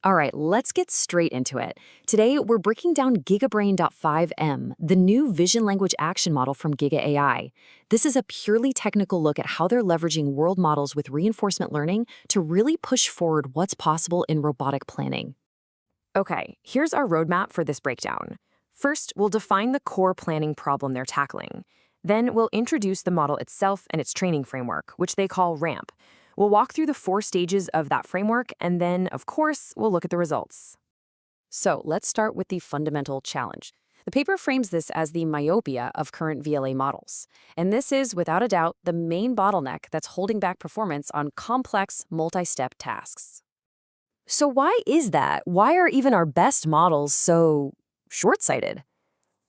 All right, let's get straight into it. Today, we're breaking down GigaBrain-0.5M, the new vision language action model from Giga AI. This is a purely technical look at how they're leveraging world models with reinforcement learning to really push forward what's possible in robotic planning. Okay, here's our roadmap for this breakdown. First, we'll define the core planning problem they're tackling. Then we'll introduce the model itself and its training framework, which they call RAMP. We'll walk through the 4 stages of that framework, and then, of course, we'll look at the results. So let's start with the fundamental challenge. The paper frames this as the myopia of current VLA models. And this is, without a doubt, the main bottleneck that's holding back performance on complex, multi-step tasks. So why is that? Why are even our best models so short-sighted?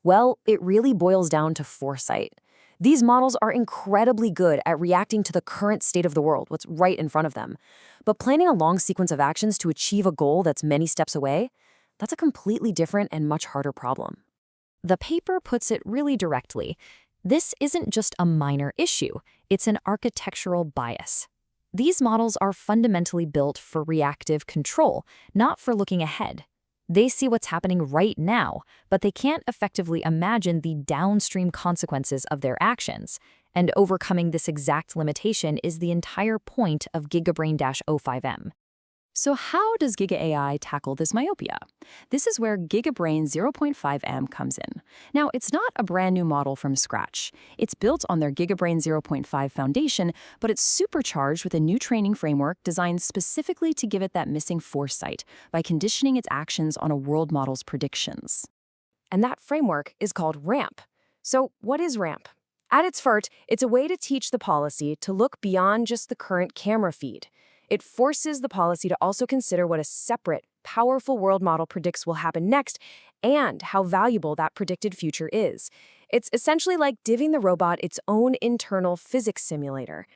Well, it really boils down to foresight. These models are incredibly good at reacting to the current state of the world, what's right in front of them. But planning a long sequence of actions to achieve a goal that's many steps away, that's a completely different and much harder problem. The paper puts it really directly. This isn't just a minor issue, it's an architectural bias. These models are fundamentally built for reactive control, not for looking ahead. They see what's happening right now, but they can't effectively imagine the downstream consequences of their actions. And overcoming this exact limitation is the entire point of GigaBrain-0.5M. So how does Giga AI tackle this myopia? This is where GigaBrain 0.5M comes in. Now, it's not a brand new model from scratch. It's built on their GigaBrain 0.5 foundation, but it's supercharged with a new training framework designed specifically to give it that missing foresight by conditioning its actions on a world model's predictions. And that framework is called RAMP. So what is RAMP? At its heart, it's a way to teach the policy to look beyond just the current camera feed. It forces the policy to also consider what a separate, powerful world model predicts will happen next and how valuable that predicted future is. It's essentially like giving the robot its own internal physics simulator.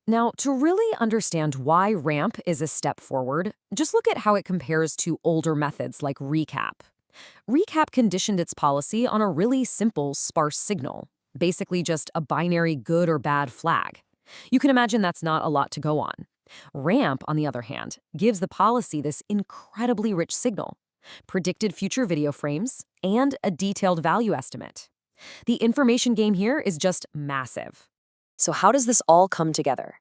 Now, to really understand why RAMP is a step forward, just look at how it compares to older methods like recap. Recap conditioned its policy on a really simple, sparse signal, basically just a binary good or bad flag. You can imagine that's not a lot to go on. RAMP, on the other hand, gives the policy this incredibly rich signal, predicted future video frames, and a detailed value estimate. The information game here is just massive. So how does this all come together?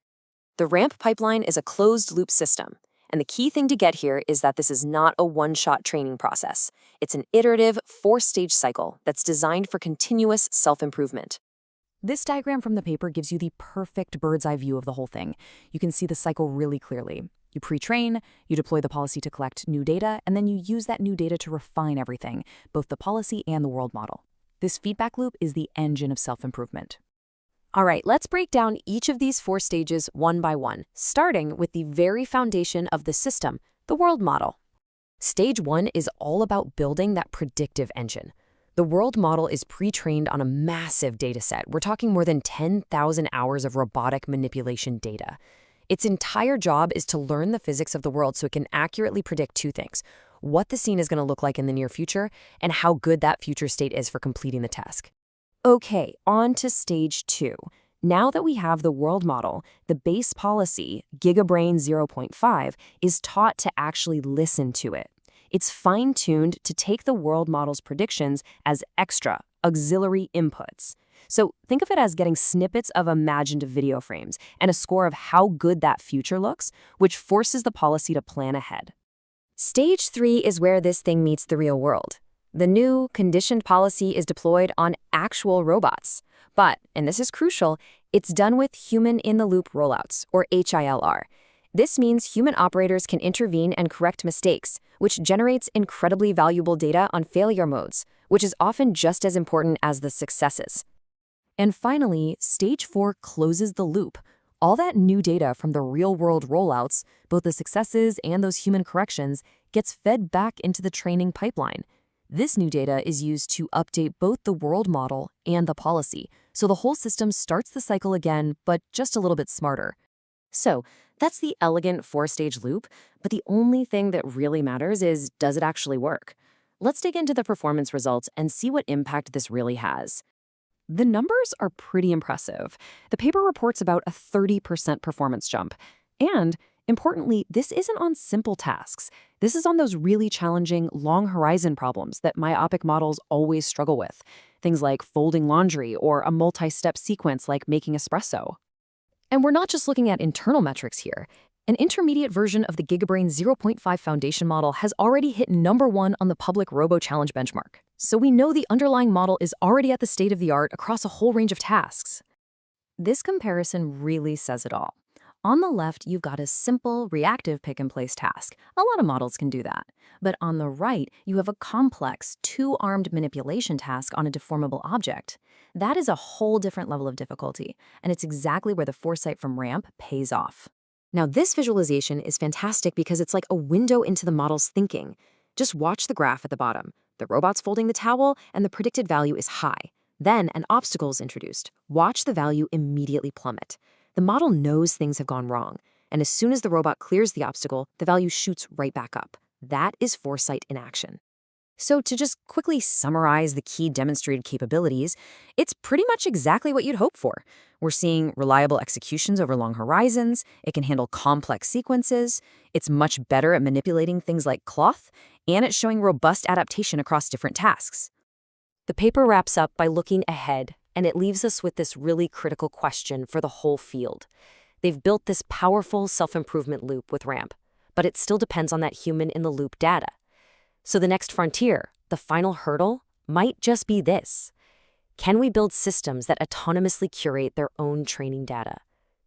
The RAMP pipeline is a closed-loop system, and the key thing to get here is that this is not a one-shot training process. It's an iterative, 4-stage cycle that's designed for continuous self-improvement. This diagram from the paper gives you the perfect bird's-eye view of the whole thing. You can see the cycle really clearly. You pre-train, you deploy the policy to collect new data, and then you use that new data to refine everything, both the policy and the world model. This feedback loop is the engine of self-improvement. All right, let's break down each of these 4 stages one by one, starting with the very foundation of the system, the world model. Stage 1 is all about building that predictive engine. The world model is pre-trained on a massive dataset. We're talking more than 10,000 hours of robotic manipulation data. Its entire job is to learn the physics of the world so it can accurately predict 2 things: what the scene is going to look like in the near future, and how good that future state is for completing the task. Okay, on to stage 2. Now that we have the world model, the base policy, GigaBrain 0.5, is taught to actually listen to it. It's fine-tuned to take the world model's predictions as extra, auxiliary inputs. So think of it as getting snippets of imagined video frames and a score of how good that future looks, which forces the policy to plan ahead. Stage 3 is where this thing meets the real world. The new, conditioned policy is deployed on actual robots. But, and this is crucial, it's done with human-in-the-loop rollouts, or HILR. This means human operators can intervene and correct mistakes, which generates incredibly valuable data on failure modes, which is often just as important as the successes. And finally, Stage 4 closes the loop. All that new data from the real-world rollouts, both the successes and those human corrections, gets fed back into the training pipeline. This new data is used to update both the world model and the policy, so the whole system starts the cycle again, but just a little bit smarter. So that's the elegant 4-stage loop, but the only thing that really matters is, does it actually work? Let's dig into the performance results and see what impact this really has. The numbers are pretty impressive. The paper reports about a 30% performance jump. And Importantly, this isn't on simple tasks. This is on those really challenging, long horizon problems that myopic models always struggle with. Things like folding laundry or a multi-step sequence like making espresso. And we're not just looking at internal metrics here. An intermediate version of the GigaBrain 0.5 foundation model has already hit #1 on the public Robo-Challenge benchmark. So we know the underlying model is already at the state of the art across a whole range of tasks. This comparison really says it all. On the left, you've got a simple, reactive pick-and-place task. A lot of models can do that. But on the right, you have a complex, two-armed manipulation task on a deformable object. That is a whole different level of difficulty, and it's exactly where the foresight from RAMP pays off. Now, this visualization is fantastic because it's like a window into the model's thinking. Just watch the graph at the bottom. The robot's folding the towel, and the predicted value is high. Then an obstacle is introduced. Watch the value immediately plummet. The model knows things have gone wrong, and as soon as the robot clears the obstacle, the value shoots right back up. That is foresight in action. So to just quickly summarize the key demonstrated capabilities, it's pretty much exactly what you'd hope for. We're seeing reliable executions over long horizons, it can handle complex sequences, it's much better at manipulating things like cloth, and it's showing robust adaptation across different tasks. The paper wraps up by looking ahead, and it leaves us with this really critical question for the whole field. They've built this powerful self-improvement loop with RAMP, but it still depends on that human-in-the-loop data. So the next frontier, the final hurdle, might just be this. Can we build systems that autonomously curate their own training data?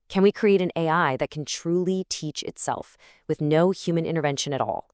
Can we create an AI that can truly teach itself with no human intervention at all?